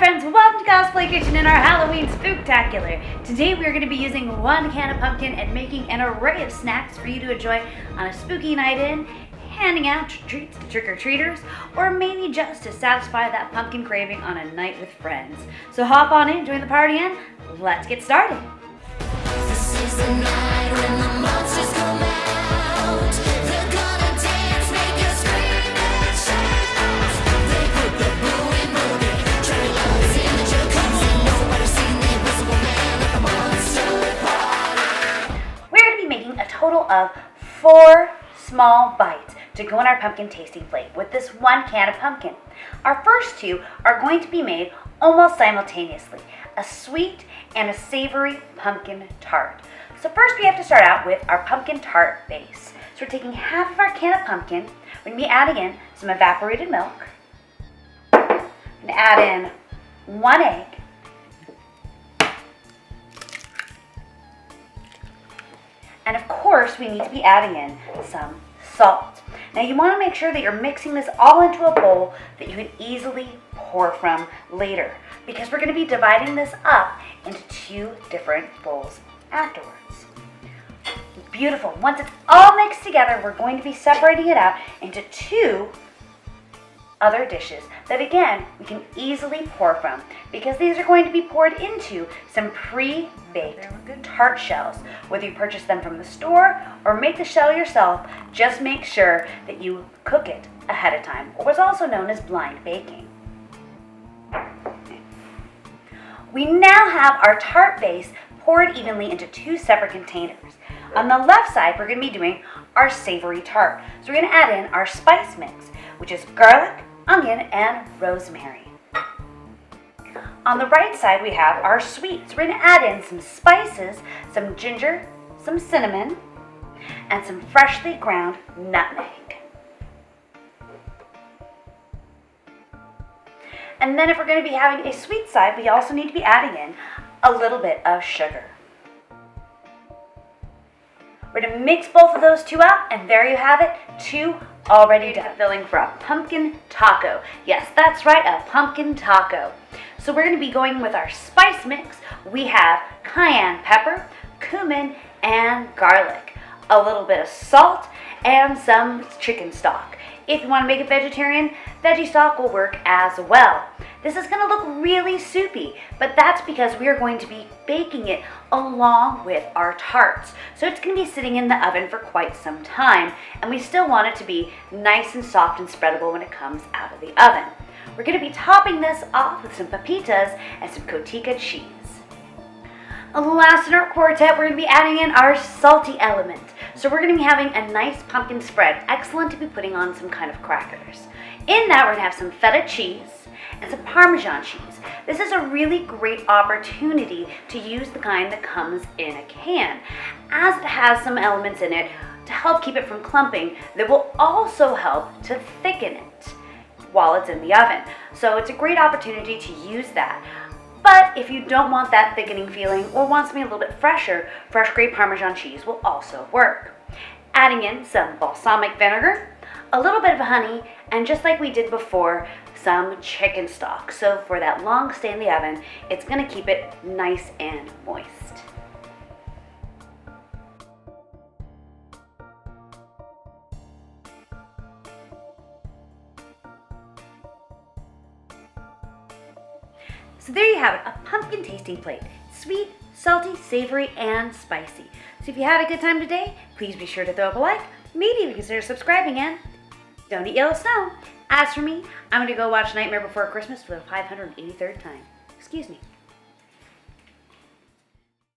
friends, welcome to Cosplay Kitchen in our Halloween Spooktacular. Today we are going to be using 1 can of pumpkin and making an array of snacks for you to enjoy on a spooky night in, handing out treats to trick-or-treaters, or maybe just to satisfy that pumpkin craving on a night with friends. So hop on in, join the party, and let's get started. This is the night when the monsters come out. They're gonna dance, make you scream and shout. They put the booing boogie trailers in the jacuzzi. Nobody's seen the invisible man at the monster party. We're going to be making a total of 4 small bites to go on our pumpkin tasting plate with this 1 can of pumpkin. Our first 2 are going to be made almost simultaneously, a sweet and a savory pumpkin tart. So first we have to start out with our pumpkin tart base. So we're taking half of our can of pumpkin, we're going to be adding in some evaporated milk, we're going to add in 1 egg, and of course we need to be adding in some salt. Now you want to make sure that you're mixing this all into a bowl that you can easily pour from later, because we're going to be dividing this up into 2 different bowls afterwards. Beautiful. Once it's all mixed together, we're going to be separating it out into 2 other dishes that again we can easily pour from, because these are going to be poured into some pre-baked tart shells. Whether you purchase them from the store or make the shell yourself, just make sure that you cook it ahead of time, or what's also known as blind baking. We now have our tart base poured evenly into 2 separate containers. On the left side, we're going to be doing our savory tart. So we're going to add in our spice mix, which is garlic, onion, and rosemary. On the right side, we have our sweet. So we're going to add in some spices, some ginger, some cinnamon, and some freshly ground nutmeg. And then if we're going to be having a sweet side, we also need to be adding in a little bit of sugar. We're going to mix both of those 2 up, and there you have it, 2 already done. Filling for a pumpkin taco. Yes, that's right, a pumpkin taco. So we're going to be going with our spice mix. We have cayenne pepper, cumin, and garlic, a little bit of salt, and some chicken stock. If you want to make it vegetarian, veggie stock will work as well. This is going to look really soupy, but that's because we are going to be baking it along with our tarts. So it's going to be sitting in the oven for quite some time, and we still want it to be nice and soft and spreadable when it comes out of the oven. We're going to be topping this off with some pepitas and some cotija cheese. Last in our quartet, we're going to be adding in our salty element. So we're going to be having a nice pumpkin spread, excellent to be putting on some kind of crackers. In that, we're going to have some Feta cheese and some Parmesan cheese. This is a really great opportunity to use the kind that comes in a can, as it has some elements in it to help keep it from clumping that will also help to thicken it while it's in the oven. So it's a great opportunity to use that. But if you don't want that thickening feeling or want something a little bit fresher, fresh grape Parmesan cheese will also work. Adding in some balsamic vinegar, a little bit of honey, and just like we did before, some chicken stock. So for that long stay in the oven, it's going to keep it nice and moist. So there you have it, a pumpkin tasting plate. Sweet, salty, savory, and spicy. So if you had a good time today, please be sure to throw up a like, maybe even consider subscribing, and don't eat yellow snow. As for me, I'm going to go watch Nightmare Before Christmas for the 583rd time. Excuse me.